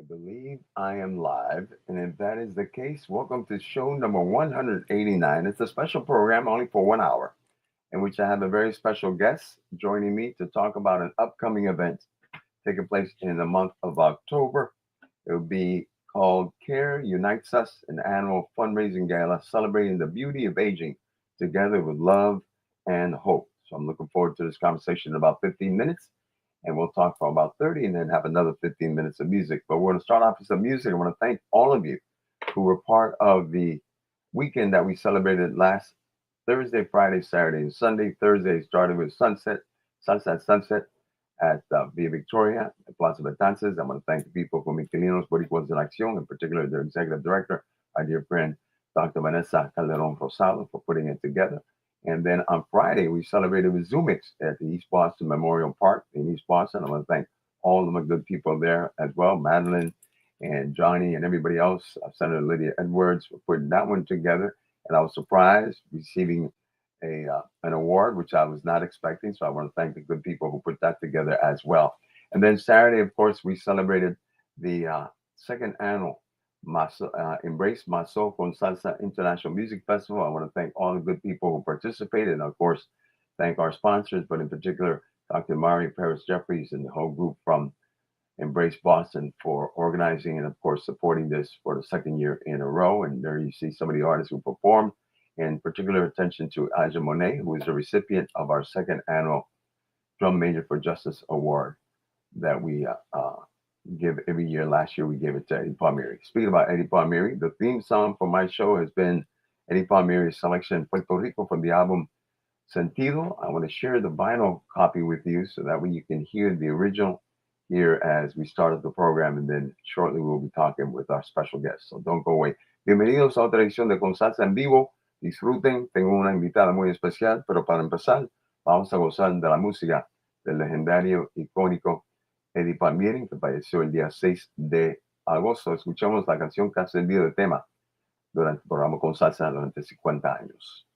believe I am live, and if that is the case, welcome to show number 189. It's a special program only for 1 hour, in which I have a very special guest joining me to talk about an upcoming event taking place in the month of October. It will be called Care Unites Us, an annual fundraising gala celebrating the beauty of aging together with love and hope. So I'm looking forward to this conversation in about 15 minutes, and we'll talk for about 30 and then have another 15 minutes of music. But we're going to start off with some music. I want to thank all of you who were part of the weekend that we celebrated last Thursday, Friday, Saturday, and Sunday. Thursday started with Sunset at Sunset at Via Victoria, at Plaza Betances. I want to thank the people from Inquilinos Boricuas en Acción, in particular their executive director, our dear friend, Dr. Vanessa Calderon Rosado, for putting it together. And then on Friday, we celebrated with Zoomix at the East Boston Memorial Park in East Boston. I want to thank all of the good people there as well, Madeline and Johnny and everybody else, Senator Lydia Edwards, for putting that one together. And I was surprised receiving an award, which I was not expecting. So I want to thank the good people who put that together as well. And then Saturday, of course, we celebrated the second annual Embrace Maso con Salsa International Music Festival. I want to thank all the good people who participated, and of course, thank our sponsors, but in particular, Dr. Mari Paris Jeffries and the whole group from Embrace Boston for organizing and, of course, supporting this for the second year in a row. And there you see some of the artists who performed, in particular attention to Aja Monet, who is the recipient of our second annual Drum Major for Justice Award that we give every year. Last year, we gave it to Eddie Palmieri. Speaking about Eddie Palmieri, the theme song for my show has been Eddie Palmieri's selection, Puerto Rico, from the album Sentido. I want to share the vinyl copy with you so that way you can hear the original here as we started the program, and then shortly we'll be talking with our special guest. So don't go away. Bienvenidos a otra edición de Con Salsa en Vivo. Disfruten, tengo una invitada muy especial, pero para empezar, vamos a gozar de la música del legendario, icónico Eddie Palmieri, que falleció el día 6 de agosto. Escuchamos la canción que ha servido de tema durante el programa Con Salsa durante 50 años.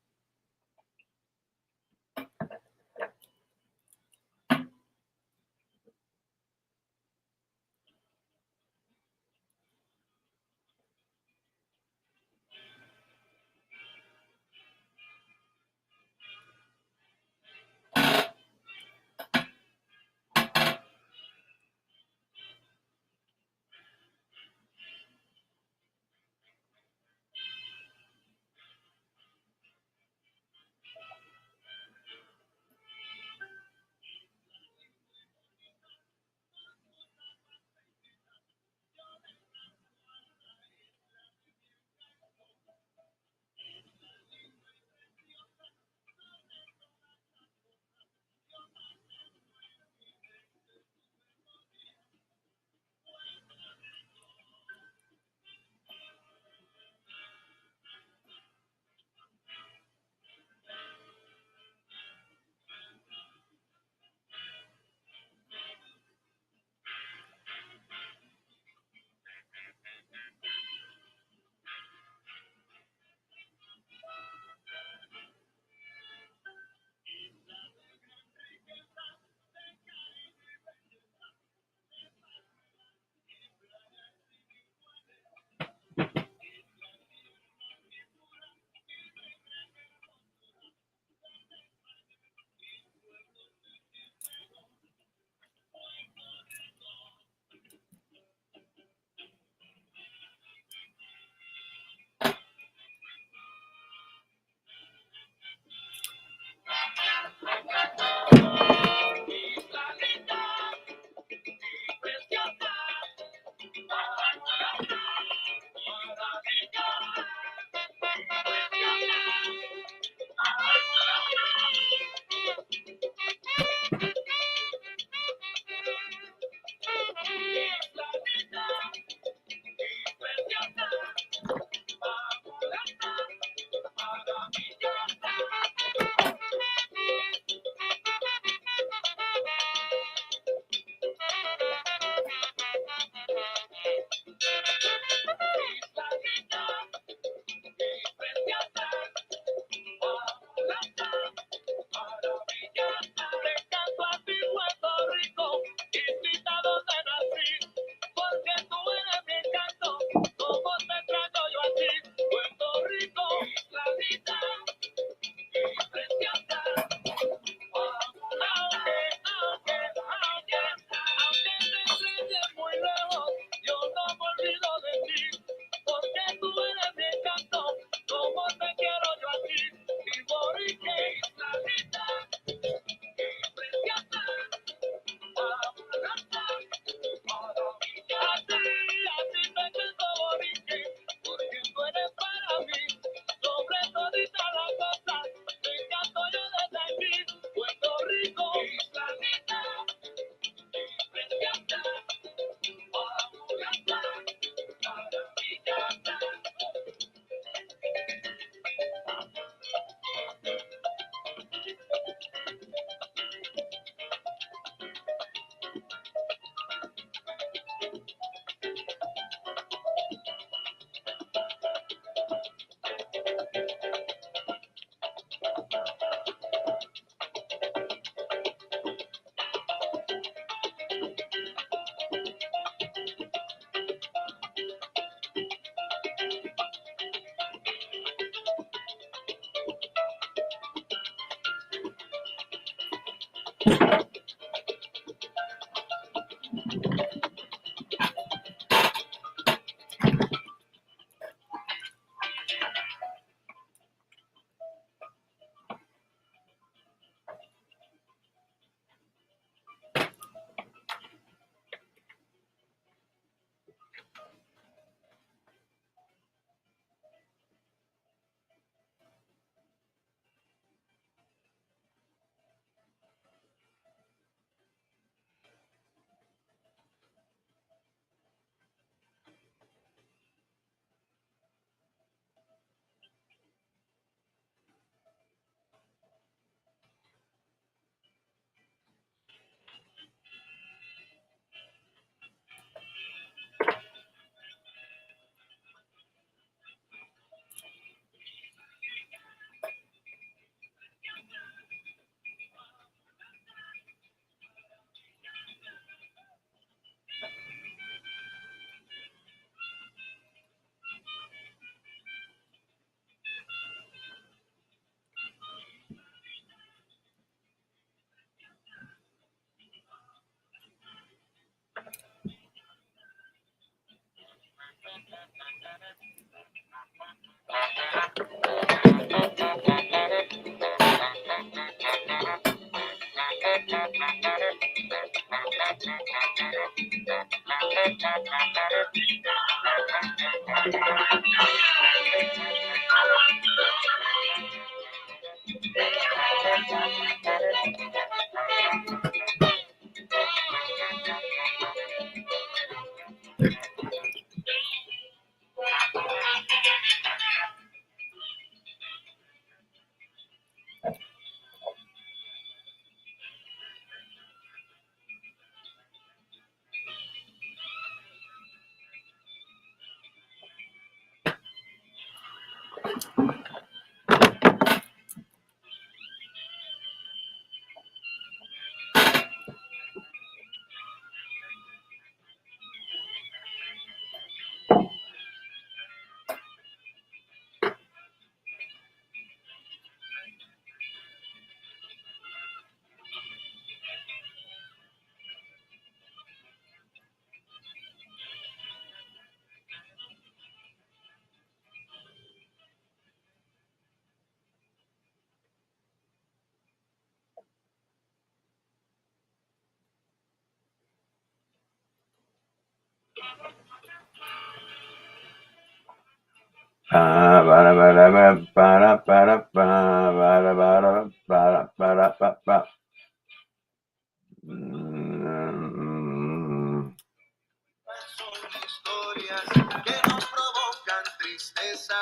Historias que nos provocan tristeza.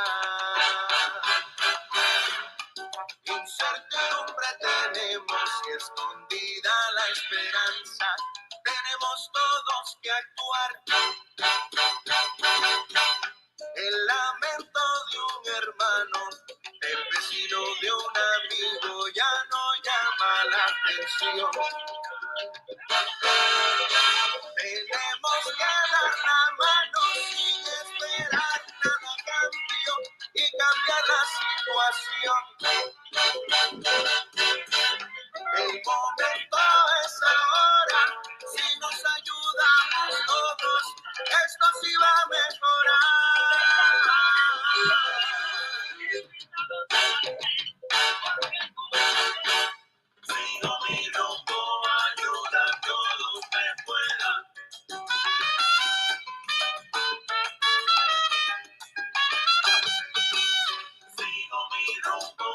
Incertidumbre tenemos y escondida la esperanza. Tenemos todos que actuar. El lamento de un hermano, del vecino, de un amigo ya no llama la atención. Tenemos que dar la mano sin esperar nada a cambio y cambiar la situación. El momento es ahora, si nos ayudamos todos, esto sí va a mejorar. Sigo mi rumbo, ayuda a todos me pueda. Sigo mi rumbo,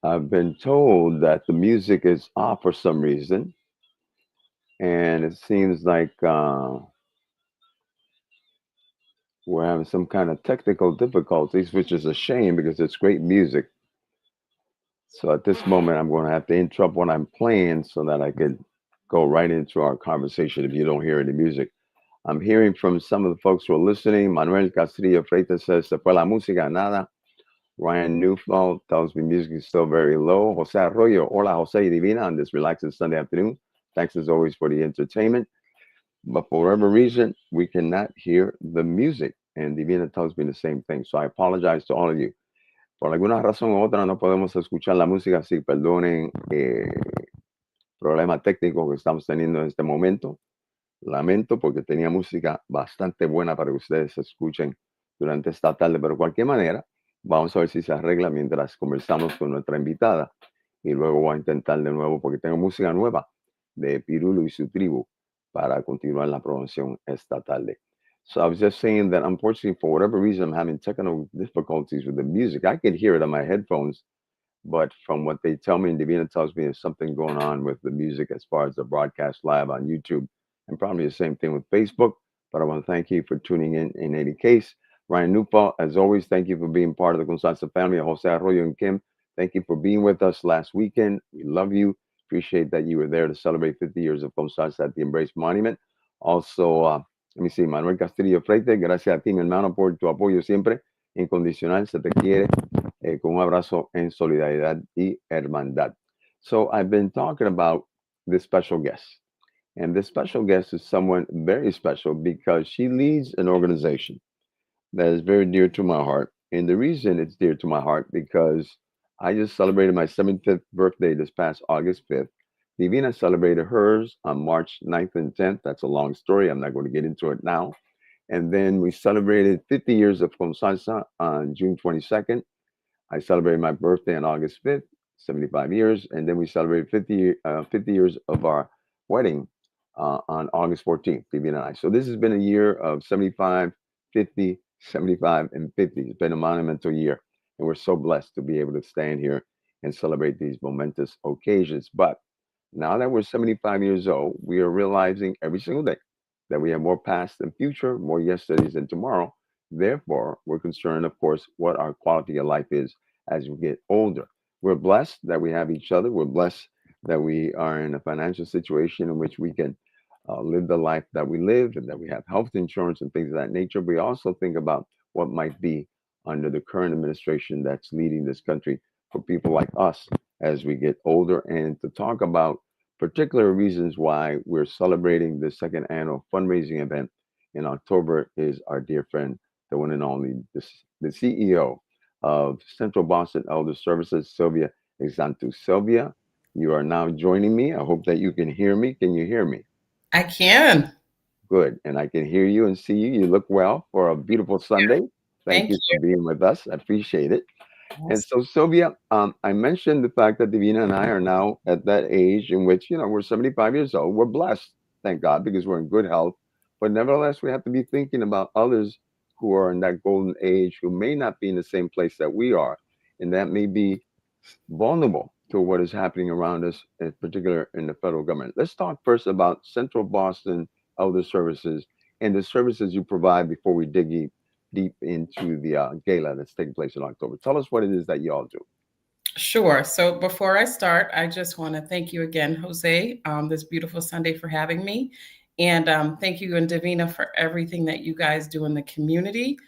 I've been told that the music is off for some reason, and it seems like we're having some kind of technical difficulties, which is a shame because it's great music. So at this moment, I'm going to have to interrupt what I'm playing so that I could go right into our conversation if you don't hear any music. I'm hearing from some of the folks who are listening. Manuel Castillo Freitas says, Se fue la música, nada. Ryan Newfall tells me music is still very low. Jose Arroyo, hola Jose y Divina on this relaxing Sunday afternoon. Thanks as always for the entertainment. But for whatever reason, we cannot hear the music. And Divina tells me the same thing. So I apologize to all of you. Por alguna razón u otra no podemos escuchar la música, así perdonen problema técnico que estamos teniendo en este momento. Lamento porque tenía música bastante buena para que ustedes escuchen durante esta tarde, pero de cualquier manera, vamos a ver si se arregla mientras conversamos con nuestra invitada. Y luego voy a intentar de nuevo porque tengo música nueva de Pirulo y su tribu para continuar la promoción esta tarde. So I was just saying that unfortunately, for whatever reason, I'm having technical difficulties with the music. I can hear it on my headphones, but from what they tell me, and Davina tells me there's something going on with the music as far as the broadcast live on YouTube, and probably the same thing with Facebook. But I want to thank you for tuning in any case. Ryan Newfall, as always, thank you for being part of the Constanza family. Jose Arroyo and Kim, thank you for being with us last weekend. We love you. Appreciate that you were there to celebrate 50 years of Constanza at the Embrace Monument. Also, let me see, Manuel Castillo Freite, gracias a ti, mi hermano, por tu apoyo siempre incondicional. Se te quiere. Con un abrazo en solidaridad y hermandad. So I've been talking about this special guest. And this special guest is someone very special because she leads an organization that is very dear to my heart. And the reason it's dear to my heart because I just celebrated my 75th birthday this past August 5th. Divina celebrated hers on March 9th and 10th. That's a long story. I'm not going to get into it now. And then we celebrated 50 years of Constanza on June 22nd. I celebrated my birthday on August 5th, 75 years, and then we celebrated 50 years of our wedding on August 14th, Phoebe and I. So this has been a year of 75, 50, 75, and 50. It's been a monumental year, and we're so blessed to be able to stand here and celebrate these momentous occasions. But now that we're 75 years old, we are realizing every single day that we have more past than future, more yesterdays than tomorrow. Therefore, we're concerned, of course, what our quality of life is as we get older. We're blessed that we have each other. We're blessed that we are in a financial situation in which we can live the life that we live and that we have health insurance and things of that nature. We also think about what might be under the current administration that's leading this country for people like us as we get older and to talk about particular reasons why we're celebrating the second annual fundraising event in October is our dear friend, the one and only, the CEO of Central Boston Elder Services, Sylvia Exantus. Sylvia, you are now joining me. I hope that you can hear me. Can you hear me? I can. Good. And I can hear you and see you. You look well for a beautiful Sunday. Thank Thank you for being with us. I appreciate it. you. And so, Sylvia, I mentioned the fact that Divina and I are now at that age in which, we're 75 years old. We're blessed, thank God, because we're in good health. But nevertheless, we have to be thinking about others who are in that golden age who may not be in the same place that we are. And that may be vulnerable to what is happening around us, in particular in the federal government. Let's talk first about Central Boston Elder Services and the services you provide before we dig deep into the gala that's taking place in October. Tell us what it is that you all do. Sure. So before I start, I just want to thank you again, Jose, this beautiful Sunday for having me. And thank you and Davina for everything that you guys do in the community.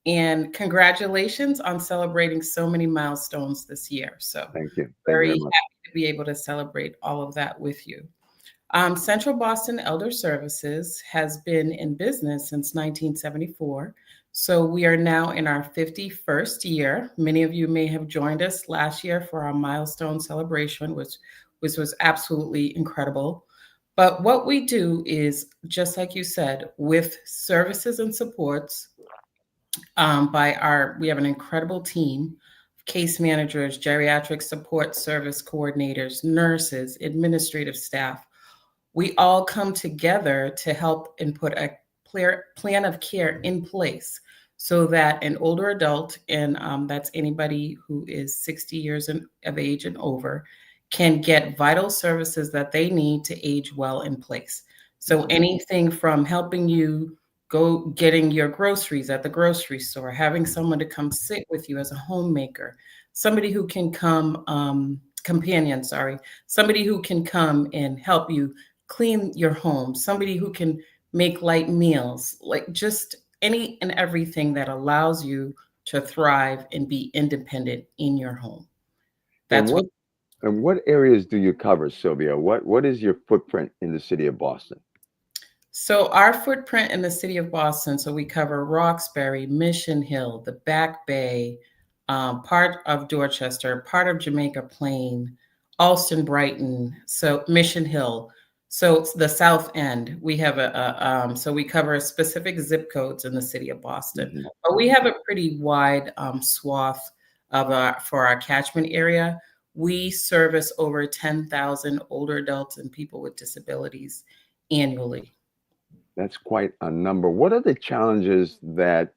And congratulations on celebrating so many milestones this year. So Thank you. Thank you very very much. happy to be able to celebrate all of that with you. Central Boston Elder Services has been in business since 1974. So we are now in our 51st year. Many of you may have joined us last year for our milestone celebration, which was absolutely incredible. But what we do is, just like you said, with services and supports we have an incredible team of case managers, geriatric support service coordinators, nurses, administrative staff. We all come together to help and put a clear plan of care in place so that an older adult, and that's anybody who is 60 years of age and over, can get vital services that they need to age well in place. So Mhm. anything from helping you go getting your groceries at the grocery store, having someone to come sit with you as a homemaker, somebody who can companion, sorry, somebody who can come and help you clean your home, somebody who can make light meals, like just any and everything that allows you to thrive and be independent in your home. And That's what. what areas do you cover, Sylvia? What is your footprint in the city of Boston? So our footprint in the city of Boston, so we cover Roxbury, Mission Hill, the Back Bay, part of Dorchester, part of Jamaica Plain, Alston, Brighton, so Mission Hill. So it's the South End. We have so we cover specific zip codes in the city of Boston, Hmm. but we Hmm. have a pretty wide swath for our catchment area. We service over 10,000 older adults and people with disabilities annually. That's quite a number. What are the challenges that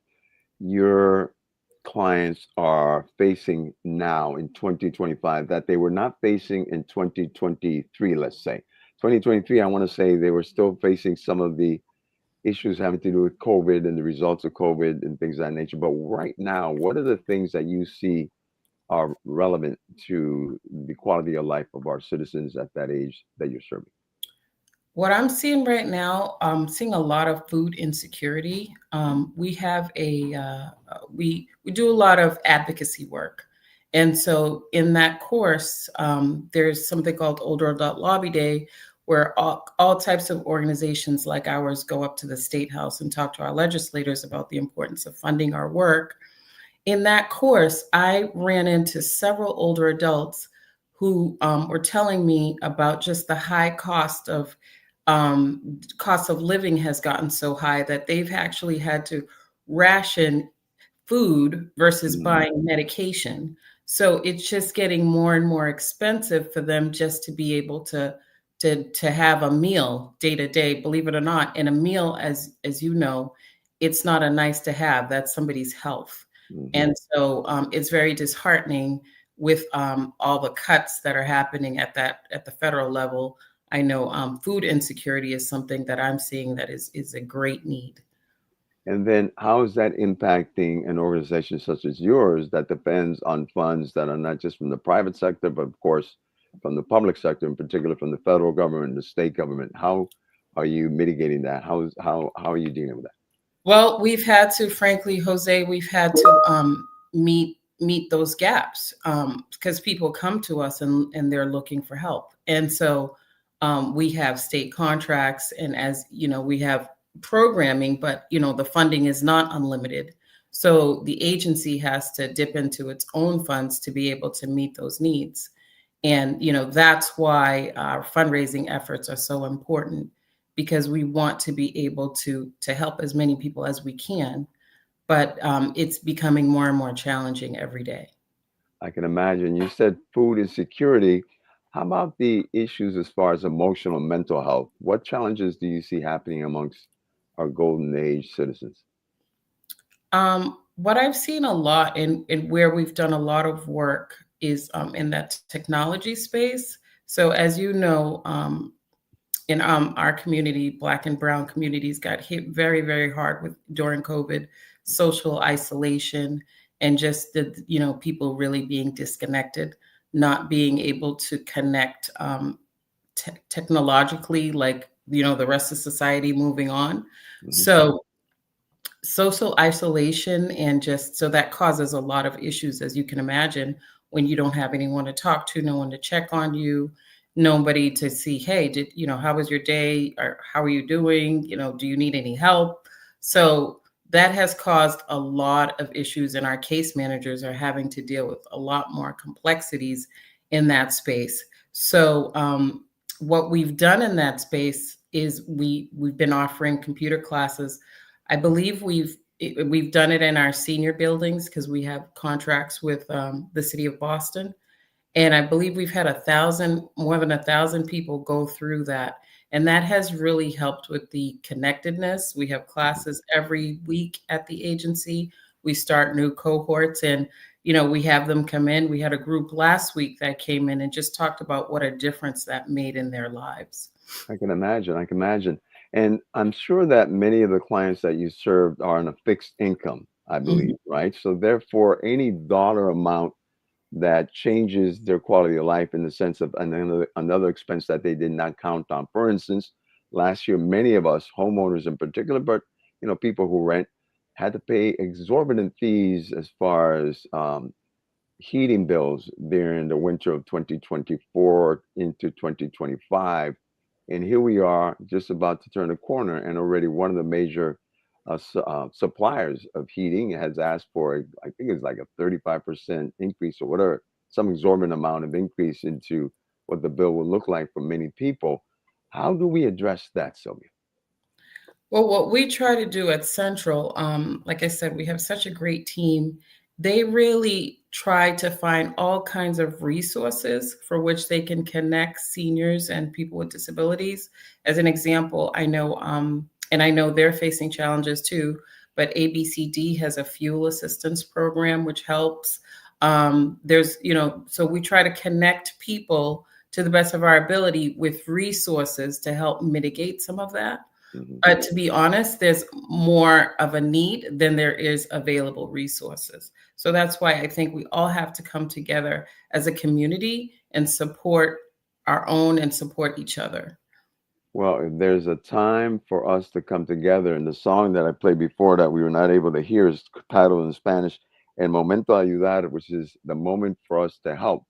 your clients are facing now in 2025 that they were not facing in 2023, let's say? 2023, I want to say they were still facing some of the issues having to do with COVID and the results of COVID and things of that nature. But right now, what are the things that you see are relevant to the quality of life of our citizens at that age that you're serving? What I'm seeing right now, I'm seeing a lot of food insecurity. We have we do a lot of advocacy work, and so in that course, there's something called Older Adult Lobby Day, where all types of organizations like ours go up to the state house and talk to our legislators about the importance of funding our work. In that course, I ran into several older adults who were telling me about just the high um, cost of living has gotten so high that they've actually had to ration food versus Mhm. buying medication. So it's just getting more and more expensive for them just to be able to have a meal day to day. Believe it or not, and a meal, as you know, it's not a nice to have. That's somebody's health, Mhm. and so it's very disheartening with all the cuts that are happening at the federal level. I know food insecurity is something that I'm seeing that is a great need. And then how is that impacting an organization such as yours that depends on funds that are not just from the private sector, but of course from the public sector, in particular from the federal government and the state government? How are you mitigating that? How are you dealing with that? Well, we've had to, frankly, Jose, we've had to meet those gaps because people come to us and they're looking for help, and so we have state contracts, and as you know, we have programming, but you know the funding is not unlimited. So the agency has to dip into its own funds to be able to meet those needs. And you know that's why our fundraising efforts are so important because we want to be able to help as many people as we can, but it's becoming more and more challenging every day. I can imagine. You said food insecurity. How about the issues as far as emotional and mental health? What challenges do you see happening amongst our golden age citizens? What I've seen a lot in where we've done a lot of work is in that technology space. So as you know, in our community, Black and Brown communities got hit very, very hard with during COVID, social isolation, and just the you know people really being disconnected. not being able to connect technologically, like, the rest of society moving on. Hmm. So social isolation, and just so that causes a lot of issues, as you can imagine, when you don't have anyone to talk to, no one to check on you, nobody to see, hey, how was your day, or how are you doing, do you need any help? So that has caused a lot of issues, and our case managers are having to deal with a lot more complexities in that space. So what we've done in that space is we've been offering computer classes. I believe we've done it in our senior buildings because we have contracts with the city of Boston, and I believe we've had more than 1,000 people go through that, and that has really helped with the connectedness. We have classes every week at the agency. We start new cohorts, and we have them come in. We had a group last week that came in and just talked about what a difference that made in their lives. I can imagine. I can imagine. And I'm sure that many of the clients that you served are on a fixed income, I Mhm. believe, right? So therefore, any dollar amount that changes their quality of life in the sense of another expense that they did not count on. For instance, last year, many of us, homeowners in particular, but people who rent, had to pay exorbitant fees as far as heating bills during the winter of 2024 into 2025. And here we are just about to turn the corner, and already one of the major suppliers of heating has asked for, I think it's like a 35% increase or whatever, some exorbitant amount of increase into what the bill will look like for many people. How do we address that, Sylvia? Well, what we try to do at Central, like I said, we have such a great team. They really try to find all kinds of resources for which they can connect seniors and people with disabilities. As an example, I know, and I know they're facing challenges too, but ABCD has a fuel assistance program which helps. So we try to connect people to the best of our ability with resources to help mitigate some of that. Hmm. But to be honest, there's more of a need than there is available resources. So that's why I think we all have to come together as a community and support our own and support each other. Well, if there's a time for us to come together, and the song that I played before that we were not able to hear is titled in Spanish, "El momento de ayudar," which is the moment for us to help,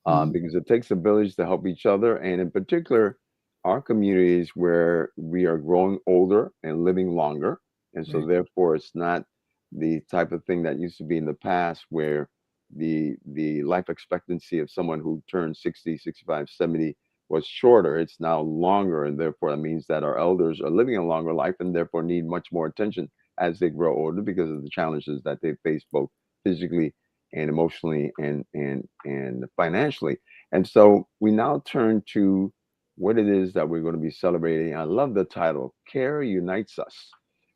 Mhm. because it takes a village to help each other, and in particular, our communities where we are growing older and living longer, and so Right. therefore it's not the type of thing that used to be in the past where the life expectancy of someone who turned 60, 65, 70 was shorter. It's now longer, and therefore that means that our elders are living a longer life and therefore need much more attention as they grow older because of the challenges that they face both physically and emotionally and financially. And so we now turn to what it is that we're going to be celebrating. I love the title, Care Unites Us,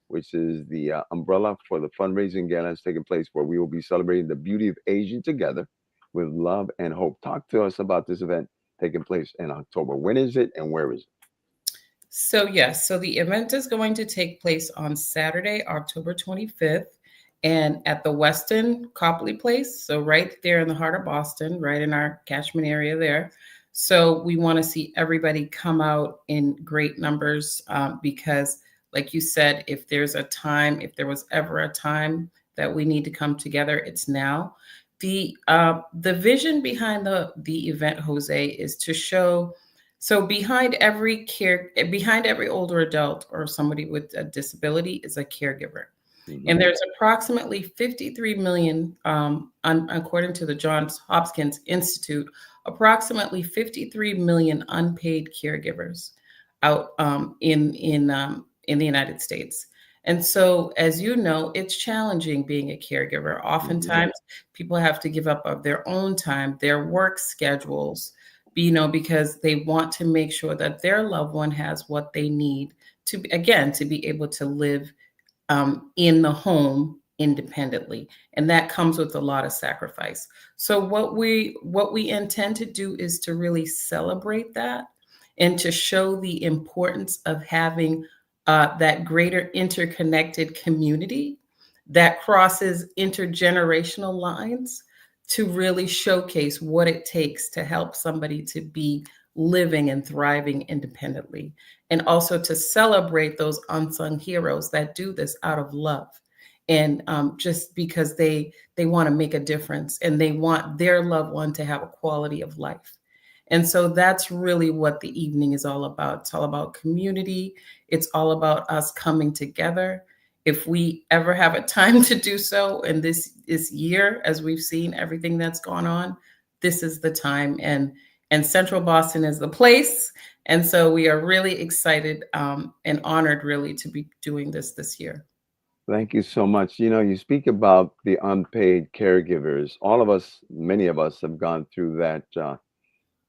which is the umbrella for the fundraising gala that's taking place, where we will be celebrating the beauty of aging together with love and hope. Talk to us about this event taking place in October. When is it and where is it? So, yes, so the event is going to take place on Saturday, October 25th, and at the Westin Copley Place. So, right there in the heart of Boston, right in our catchment area there. So, we want to see everybody come out in great numbers because, like you said, if there was ever a time that we need to come together, it's now. The vision behind the event, Jose, is to show, so behind every older adult or somebody with a disability is a caregiver. Hmm. And there's approximately 53 million, according to the Johns Hopkins Institute, approximately 53 million unpaid caregivers out in the United States. And so, as you know, it's challenging being a caregiver. Hmm. Oftentimes, people have to give up of their own time, their work schedules, because they want to make sure that their loved one has what they need to, again, to be able to live in the home independently, and that comes with a lot of sacrifice. So what we intend to do is to really celebrate that and to show the importance of having that greater interconnected community that crosses intergenerational lines to really showcase what it takes to help somebody to be living and thriving independently, and also to celebrate those unsung heroes that do this out of love, and just because they want to make a difference and they want their loved one to have a quality of life. And so that's really what the evening is all about. It's all about community. It's all about us coming together. If we ever have a time to do so in this year, as we've seen everything that's gone on, this is the time. And Central Boston is the place. And so we are really excited and honored, really, to be doing this year. Thank you so much. You speak about the unpaid caregivers. All of us, many of us, have gone through that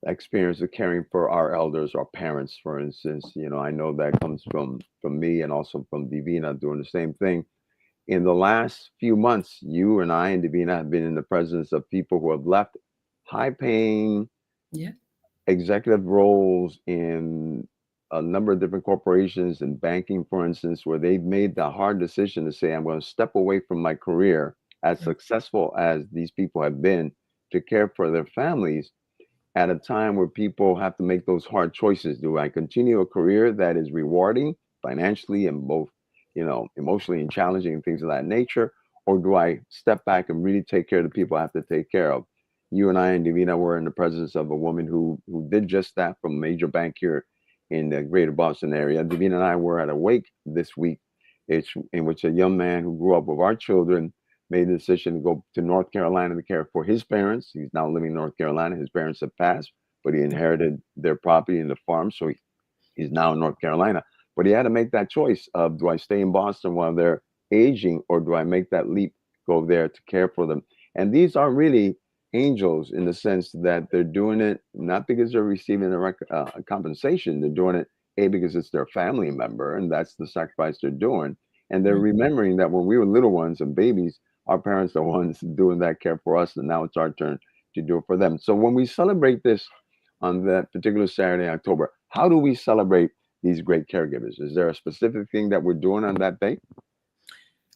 experience of caring for our elders, our parents, for instance. I know that comes from me and also from Divina doing the same thing. In the last few months, you and I and Divina have been in the presence of people who have left high-paying Yeah. executive roles in a number of different corporations and banking, for instance, where they've made the hard decision to say, I'm going to step away from my career, as Yeah. successful as these people have been, to care for their families at a time where people have to make those hard choices. Do I continue a career that is rewarding financially and both, emotionally and challenging and things of that nature? Or do I step back and really take care of the people I have to take care of? You and I and Davina were in the presence of a woman who did just that from a major bank here in the greater Boston area. Davina and I were at a wake this week, in which a young man who grew up with our children made the decision to go to North Carolina to care for his parents. He's now living in North Carolina. His parents have passed, but he inherited their property and the farm. So he's now in North Carolina. But he had to make that choice of, do I stay in Boston while they're aging, or do I make that leap, go there to care for them? And these are really angels in the sense that they're doing it not because they're receiving a compensation. They're doing it, A, because it's their family member, and that's the sacrifice they're doing. And they're Mhm. remembering that when we were little ones and babies, our parents are the ones doing that care for us, and now it's our turn to do it for them. So when we celebrate this on that particular Saturday, October, how do we celebrate these great caregivers? Is there a specific thing that we're doing on that day?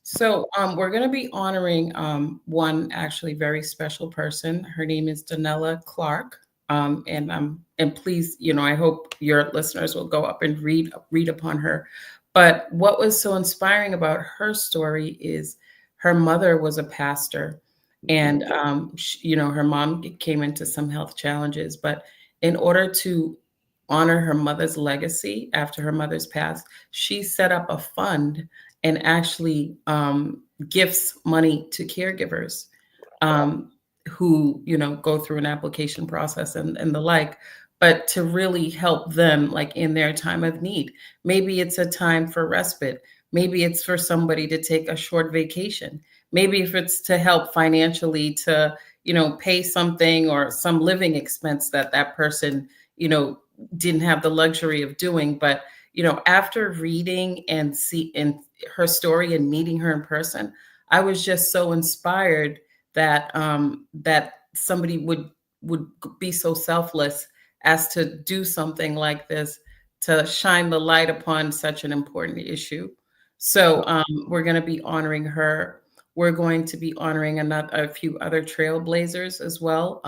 So we're going to be honoring one actually very special person. Her name is Danella Clark. And please, I hope your listeners will go up and read upon her. But what was so inspiring about her story is her mother was a pastor, Mhm. and her mom came into some health challenges. But in order to honor her mother's legacy after her mother's passed, she set up a fund and actually gifts money to caregivers um, who go through an application process and the like, but to really help them like in their time of need. Maybe it's a time for respite. Maybe it's for somebody to take a short vacation. Maybe if it's to help financially to pay something or some living expense that that person you know didn't have the luxury of doing. But after reading and see and her story and meeting her in person, I was just so inspired that somebody would be so selfless as to do something like this to shine the light upon such an important issue. So we're going to be honoring her. We're going to be honoring a few other trailblazers as well.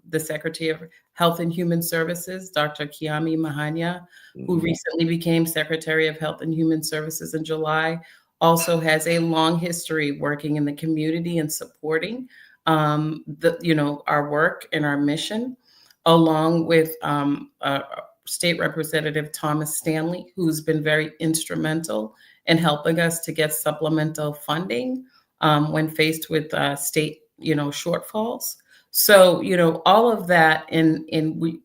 The Secretary of Health and Human Services, Dr. Kiami Mahanya, who Mhm. recently became Secretary of Health and Human Services in July, also has a long history working in the community and supporting our work and our mission, along with State Representative Thomas Stanley, who's been very instrumental in helping us to get supplemental funding when faced with state shortfalls. So all of that, and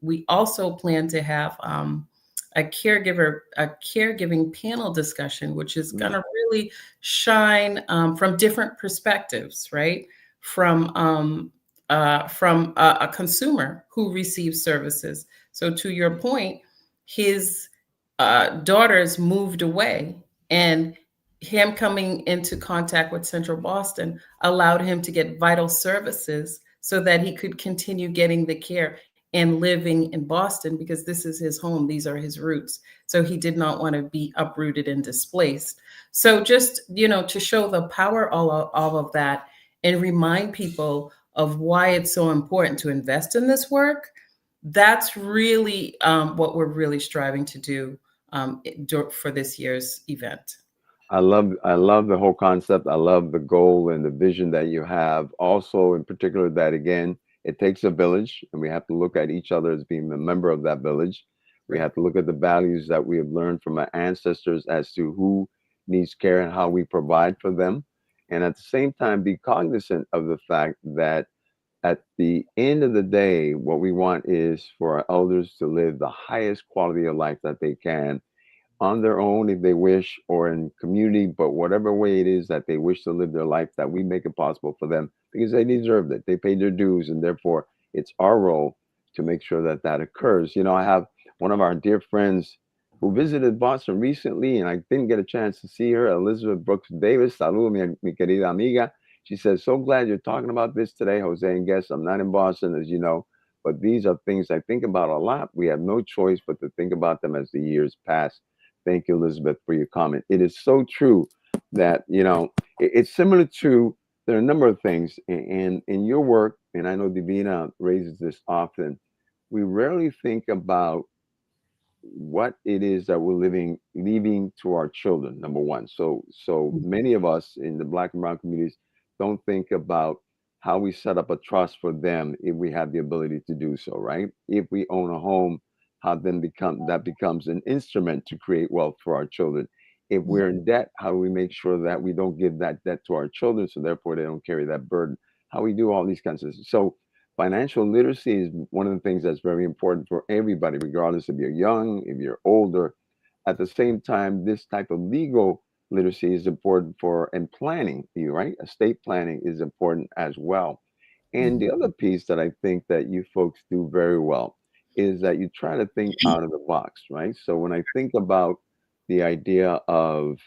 we also plan to have a caregiving panel discussion, which is going Mhm. to really shine from different perspectives, right? From a consumer who receives services. So to your point, his daughters moved away, and him coming into contact with Central Boston allowed him to get vital services so that he could continue getting the care and living in Boston, because this is his home. These are his roots. So he did not want to be uprooted and displaced. So just, to show the power all of that and remind people of why it's so important to invest in this work, that's really what we're really striving to do for this year's event. I love the whole concept. I love the goal and the vision that you have. Also, in particular, that again, it takes a village, and we have to look at each other as being a member of that village. We Right. have to look at the values that we have learned from our ancestors as to who needs care and how we provide for them. And at the same time, be cognizant of the fact that at the end of the day, what we want is for our elders to live the highest quality of life that they can on their own if they wish, or in community, but whatever way it is that they wish to live their life, that we make it possible for them because they deserve it. They paid their dues, and therefore it's our role to make sure that that occurs. You know, I have one of our dear friends who visited Boston recently, and I didn't get a chance to see her, Elizabeth Brooks Davis. Salud, mi querida amiga. She says, so glad you're talking about this today, Jose and guests. I'm not in Boston, as you know, but these are things I think about a lot. We have no choice but to think about them as the years pass. Thank you, Elizabeth, for your comment. It is so true that, it's similar to, there are a number of things in your work, and I know Divina raises this often. We rarely think about what it is that we're leaving to our children, number one. So many of us in the Black and brown communities don't think about how we set up a trust for them if we have the ability to do so, right? If we own a home, how then that becomes an instrument to create wealth for our children. If Mhm. we're in debt, how do we make sure that we don't give that debt to our children, so therefore they don't carry that burden? How we do all these kinds of things. So financial literacy is one of the things that's very important for everybody, regardless if you're young, if you're older. At the same time, this type of legal literacy is important for, and planning, right? Estate planning is important as well. And Mhm. the other piece that I think that you folks do very well is that you try to think out of the box, right? So when I think about the idea of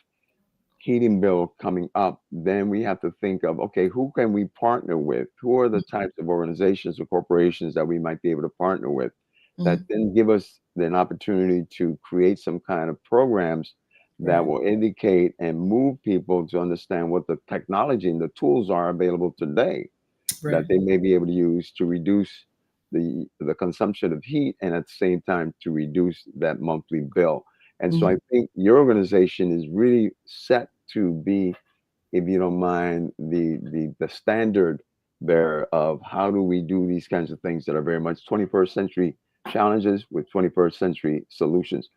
heating bill coming up, then we have to think of, okay, who can we partner with? Who are the types of organizations or corporations that we might be able to partner with that Mhm. then give us an opportunity to create some kind of programs that Right. will indicate and move people to understand what the technology and the tools are available today that Right. they may be able to use to reduce the consumption of heat, and at the same time to reduce that monthly bill. And so Mhm. I think your organization is really set to be, if you don't mind, the standard bearer of how do we do these kinds of things that are very much 21st century challenges with 21st century solutions.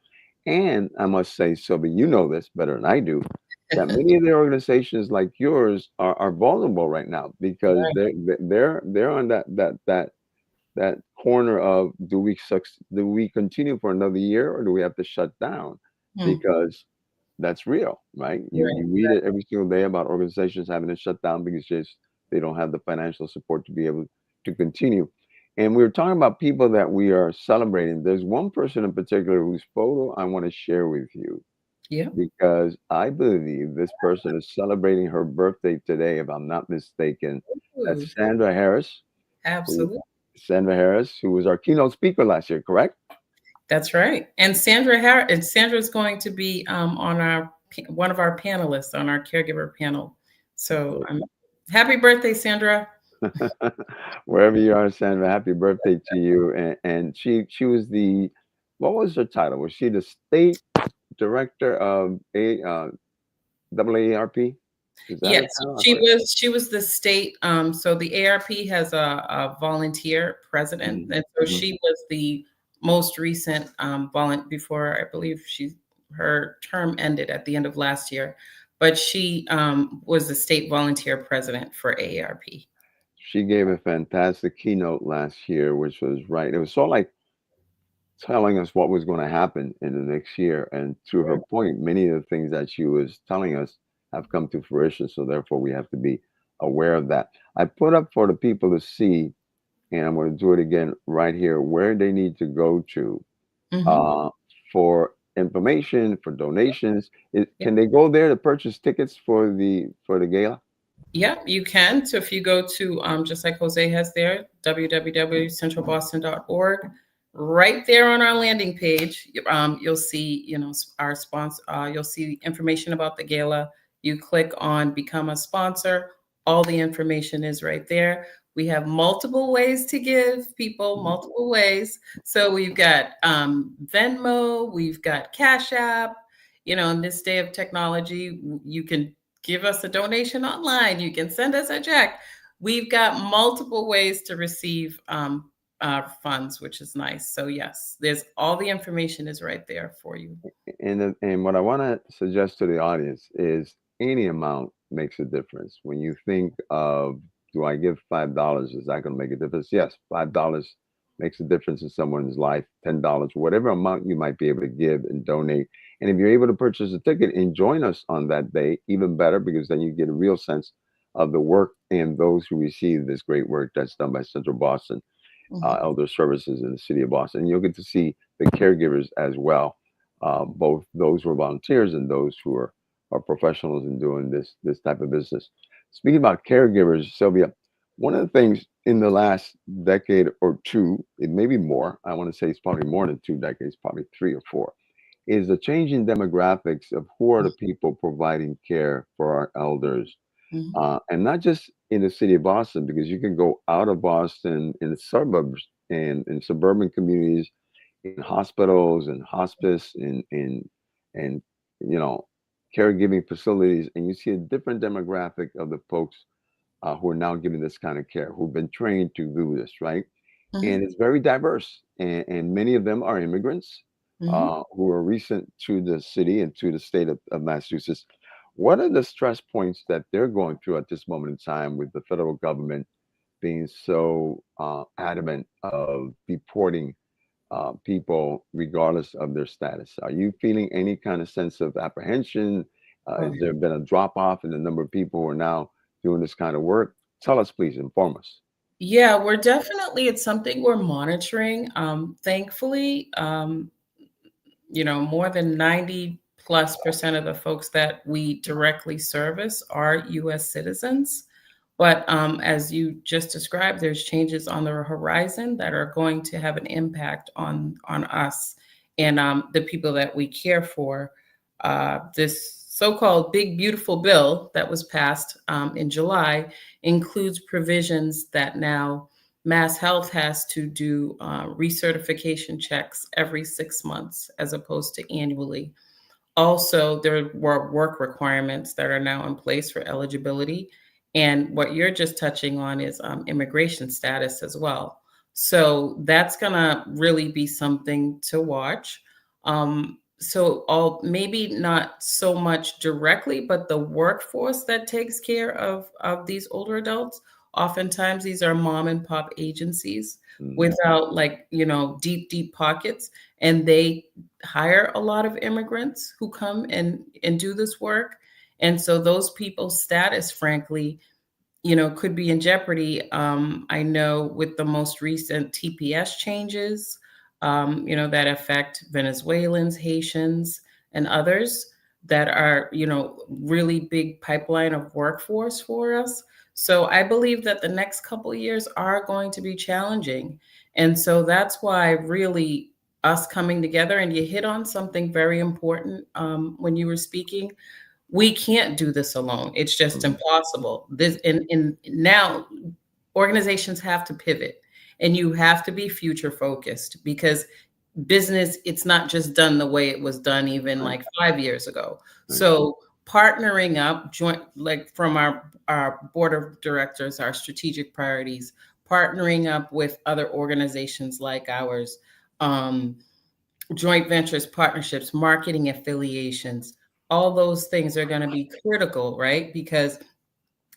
And I must say, Sylvia, you know this better than I do, that many of the organizations like yours are vulnerable right now because Right. they're on that corner of, do we continue for another year, or do we have to shut down? Mhm. Because that's real, right? You read Right. it every single day about organizations having to shut down because just they don't have the financial support to be able to continue. And we were talking about people that we are celebrating. There's one person in particular whose photo I want to share with you Yeah. because I believe this person is celebrating her birthday today, if I'm not mistaken. Ooh, That's Sandra Harris, who absolutely. who was our keynote speaker last year, correct? That's right. And Sandra's going to be on one of our panelists on our caregiver panel. So happy birthday, Sandra. Wherever you are, Sandra, happy birthday to you. And she was the, what was her title? Was she the state director of AARP? Is that Yes, her title? I she forget. was she was the state. So the ARP has a volunteer president, Mhm, and so mhm. she was the most recent before I believe her term ended at the end of last year, but she was the state volunteer president for AARP. She gave a fantastic keynote last year, which was right. It was sort of like telling us what was going to happen in the next year. And to her point, many of the things that she was telling us have come to fruition. So therefore, we have to be aware of that. I put up for the people to see, and I'm going to do it again right here, where they need to go to Hmm. uh, for information, for donations. Can they go there to purchase tickets for the gala? Yeah, you can. So if you go to, just like Jose has there, www.centralboston.org, right there on our landing page, you'll see, our sponsor, you'll see information about the gala. You click on become a sponsor. All the information is right there. We have multiple ways to give people, Mhm. multiple ways. So we've got Venmo, we've got Cash App. You know, in this day of technology, you can give us a donation online. You can send us a check. We've got multiple ways to receive funds, which is nice. So yes, there's all the information is right there for you. And what I want to suggest to the audience is any amount makes a difference. When you think of, do I give $5? Is that going to make a difference? Yes, $5 makes a difference in someone's life. $10, whatever amount you might be able to give and donate. And if you're able to purchase a ticket and join us on that day, even better, because then you get a real sense of the work and those who receive this great work that's done by Central Boston Mhm. Elder Services in the city of Boston. And you'll get to see the caregivers as well, both those who are volunteers and those who are professionals in doing this type of business. Speaking about caregivers, Sylvia, one of the things in the last decade or two, it may be more, I want to say it's probably more than 2 decades, probably 3 or 4, is the change in demographics of who are the people providing care for our elders, Mhm. and not just in the city of Boston, because you can go out of Boston in the suburbs and in suburban communities, in hospitals and hospice and you know caregiving facilities, and you see a different demographic of the folks who are now giving this kind of care, who've been trained to do this, right? And Mhm. it's very diverse, and many of them are immigrants Mhm. who are recent to the city and to the state of Massachusetts. What are the stress points that they're going through at this moment in time with the federal government being so adamant of deporting people regardless of their status? Are you feeling any kind of sense of apprehension? Oh, Has there been a drop off in the number of people who are now doing this kind of work? Tell us, please, inform us. yeah, we're definitely, it's something we're monitoring. Thankfully, you know, more than 90+% of the folks that we directly service are US citizens. But as you just described, there's changes on the horizon that are going to have an impact on us and the people that we care for. This so-called big beautiful bill that was passed in July includes provisions that now Mass Health has to do recertification checks every 6 months as opposed to annually. Also, there were work requirements that are now in place for eligibility. And what you're just touching on is immigration status as well. So that's going to really be something to watch. So, all maybe not so much directly, but the workforce that takes care of these older adults. Oftentimes, these are mom and pop agencies Mhm. without, like, you know, deep pockets, and they hire a lot of immigrants who come and do this work. And so those people's status, frankly, you know, could be in jeopardy. I know with the most recent TPS changes, you know, that affect Venezuelans, Haitians, and others that are, you know, really big pipeline of workforce for us. So I believe that the next couple of years are going to be challenging. And so that's why really us coming together, and you hit on something very important when you were speaking, we can't do this alone. It's just Mhm. impossible. This and now organizations have to pivot and you have to be future focused because business, it's not just done the way it was done even Right, like 5 years ago. right. So partnering up joint, like from our board of directors, our strategic priorities, partnering up with other organizations like ours, um, joint ventures, partnerships, marketing affiliations, all those things are going to be critical, right? Because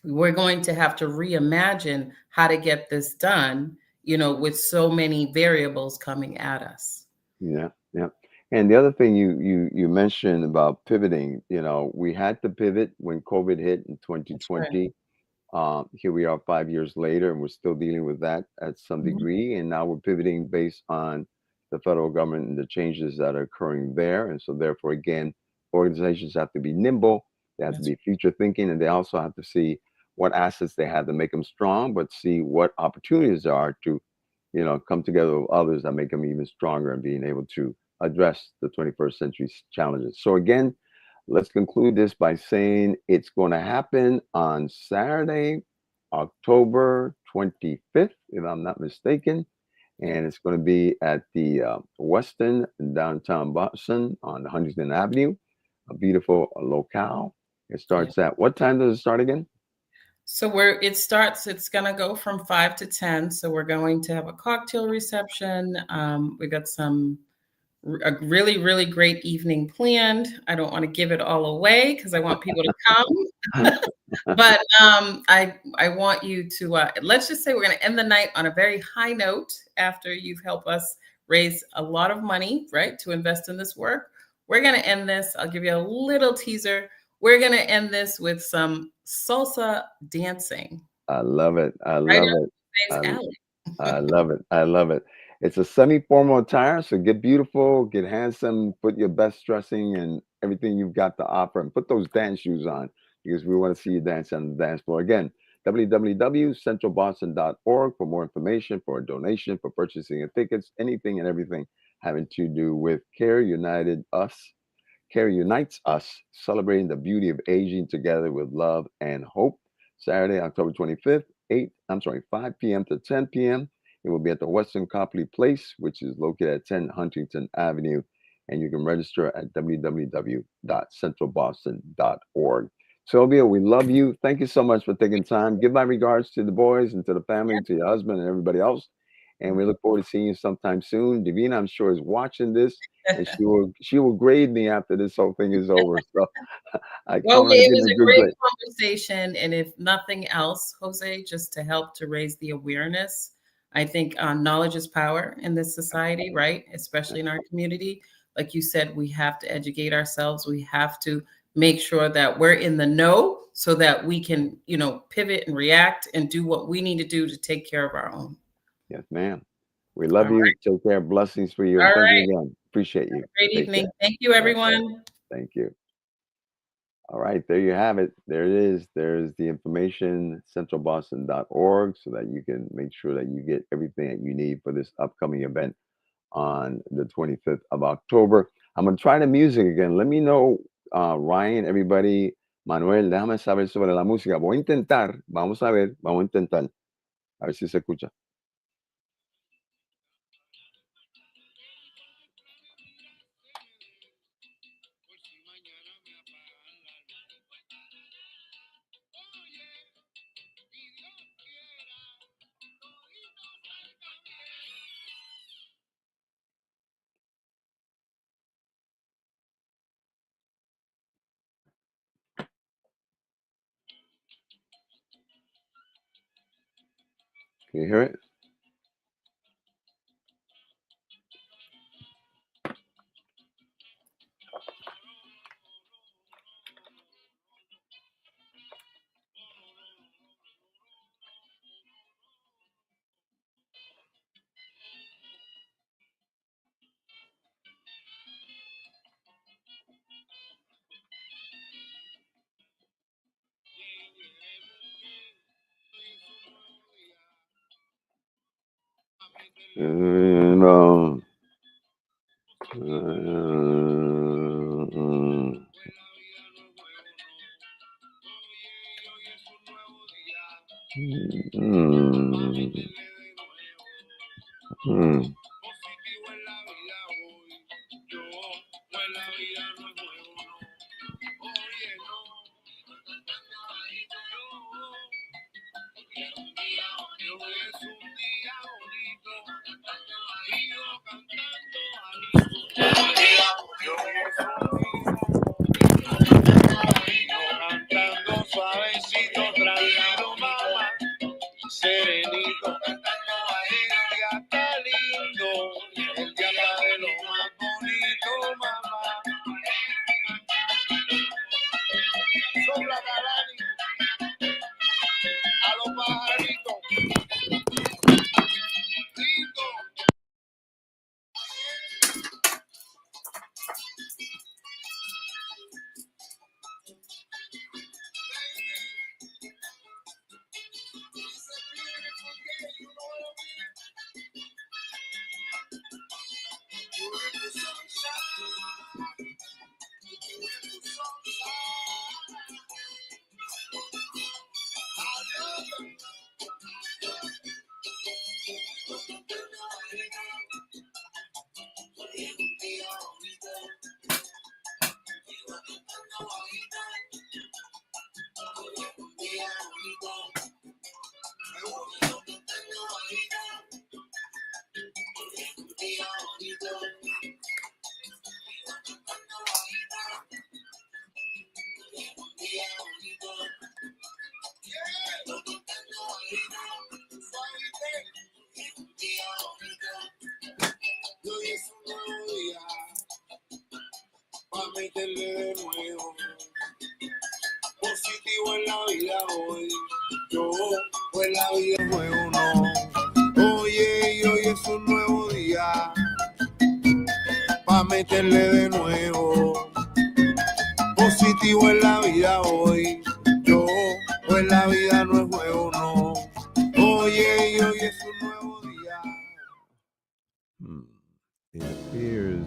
we're going to have to reimagine how to get this done, you know, with so many variables coming at us. Yeah, yeah. And the other thing you mentioned about pivoting, we had to pivot when COVID hit in That's right. 2020. Here we are 5 years later, and we're still dealing with that at some Mhm. degree. And now we're pivoting based on the federal government and the changes that are occurring there. And so, therefore, again, organizations have to be nimble, they have to That's be future thinking, and they also have to see what assets they have to make them strong, but see what opportunities there are to, come together with others that make them even stronger and being able to address the 21st century challenges. So, again, let's conclude this by saying it's going to happen on Saturday, October 25th, if I'm not mistaken. Yeah. And it's going to be at the Westin in downtown Boston on Huntington Avenue, a beautiful locale. It Yeah. starts at what time does it start again? So it's gonna go from 5 to 10. So we're going to have a cocktail reception. We got a really, really great evening planned. I don't want to give it all away because I want people to come. But I want you to let's just say we're going to end the night on a very high note after you've helped us raise a lot of money, right, to invest in this work. We're going to end this. I'll give you a little teaser. We're going to end this with some salsa dancing I love it. I right love up it. Dave's I, alley. I love it. I love it. It's a semi-formal attire, so get beautiful, get handsome, put your best dressing and everything you've got to offer, and put those dance shoes on because we want to see you dance on the dance floor. Again, www.centralboston.org for more information, for a donation, for purchasing of tickets, anything and everything having to do with Care unites us, celebrating the beauty of aging together with love and hope. Saturday, October 25th, 5 p.m. to 10 p.m. It will be at the Western Copley Place, which is located at 10 Huntington Avenue. And you can register at www.centralboston.org. Sylvia, we love you. Thank you so much for taking time. Give my regards to the boys and to the family, to your husband and everybody else. And we look forward to seeing you sometime soon. Davina, I'm sure, is watching this and she will grade me after this whole thing is over. So I Well, count on it getting was a a good great grade. conversation, and if nothing else, Jose, just to help to raise the awareness, I think knowledge is power in this society, right? Especially in our community. Like you said, we have to educate ourselves. We have to make sure that we're in the know so that we can, pivot and react and do what we need to do to take care of our own. Yes, ma'am. We All love right. you. Take care. Blessings for you. All And thank you right. again. Appreciate you. Great Take evening. care. Thank you, Bye. everyone. Thank you. All right, there you have it. There it is. There's the information, centralboston.org, so that you can make sure that you get everything that you need for this upcoming event on the 25th of October. I'm going to try the music again. Let me know, Ryan, everybody, Manuel, déjame saber sobre la música. Voy a intentar, vamos a ver, vamos a intentar. A ver si se escucha. Can you hear it? No. Mm. Cantando suavecito, tranquilo, mamá, serenito, cantando ahí, el día está lindo, el día está de lo más bonito, mamá. meterle de nuevo. Positivo en la vida hoy. Yo, pues la vida es juego, no. Oye, y hoy es un nuevo día. Pa' meterle de nuevo. Positivo en la vida hoy. Yo, pues la vida no es juego, no. Oye, y hoy es un nuevo día. It appears,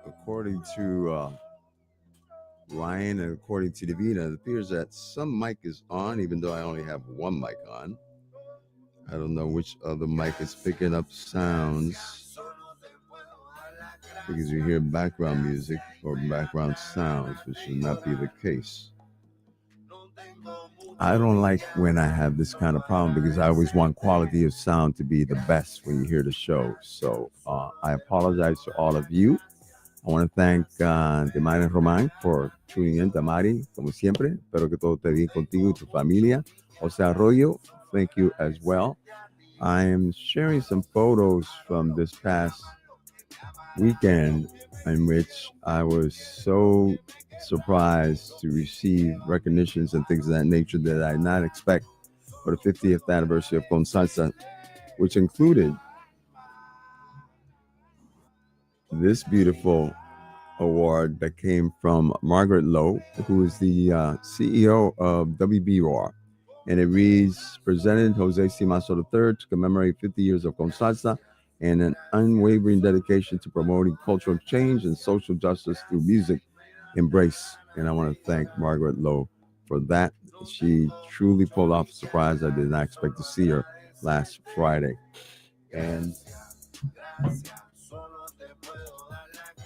according to Ryan and according to Davina, it appears that some mic is on, even though I only have one mic on. I don't know which other mic is picking up sounds, because you hear background music or background sounds, which should not be the case. I don't like when I have this kind of problem, because I always want quality of sound to be the best when you hear the show. So I apologize to all of you. I want to thank Damari and Román for tuning in. Damari, como siempre, espero que todo esté bien contigo y tu familia. Jose Arroyo, thank you as well. I am sharing some photos from this past weekend in which I was so surprised to receive recognitions and things of that nature that I did not expect for the 50th anniversary of Con Salsa, which included this beautiful award that came from Margaret Lowe, who is the CEO of WB Roar. And it reads, presented Jose Cimazo III to commemorate 50 years of Con Salsa and an unwavering dedication to promoting cultural change and social justice through music. Embrace. And I want to thank Margaret Lowe for that. She truly pulled off a surprise. I did not expect to see her last Friday. And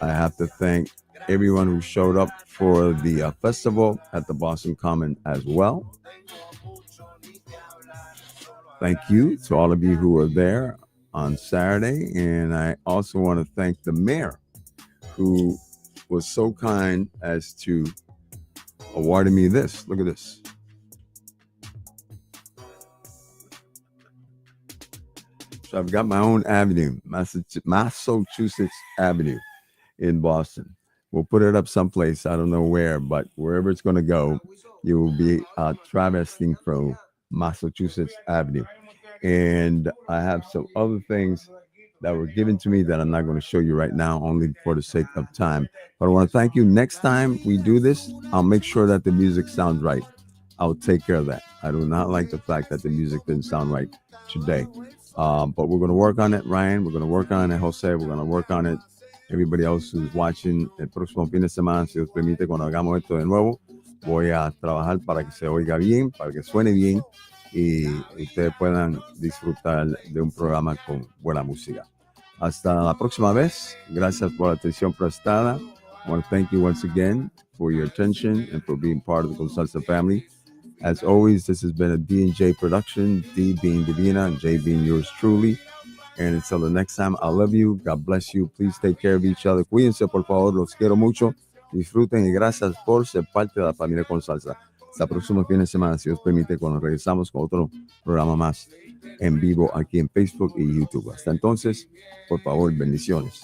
I have to thank everyone who showed up for the festival at the Boston Common as well. Thank you to all of you who were there on Saturday. And I also want to thank the mayor, who was so kind as to award me this. Look at this. So I've got my own avenue, Massachusetts Avenue in Boston. We'll put it up someplace. I don't know where, but wherever it's going to go, you will be traversing from Massachusetts Avenue. And I have some other things that were given to me that I'm not going to show you right now, only for the sake of time. But I want to thank you. Next time we do this, I'll make sure that the music sounds right. I'll take care of that. I do not like the fact that the music didn't sound right today. But we're going to work on it, Ryan. We're going to work on it, Jose. We're going to work on it. Everybody else who's watching, el próximo fin de semana, si Dios permite, cuando hagamos esto de nuevo, voy a trabajar para que se oiga bien, para que suene bien y ustedes puedan disfrutar de un programa con buena música. Hasta la próxima vez. Gracias por la atención prestada. I want to thank you once again for your attention and for being part of the Con Salsa family. As always, this has been a D&J production, D being Divina and J being yours truly. And until the next time, I love you. God bless you. Please take care of each other. Cuídense, por favor. Los quiero mucho. Disfruten y gracias por ser parte de la familia Con Salsa. Hasta el próximo fin de semana, si Dios permite, cuando regresamos con otro programa más en vivo aquí en Facebook y YouTube. Hasta entonces, por favor, bendiciones.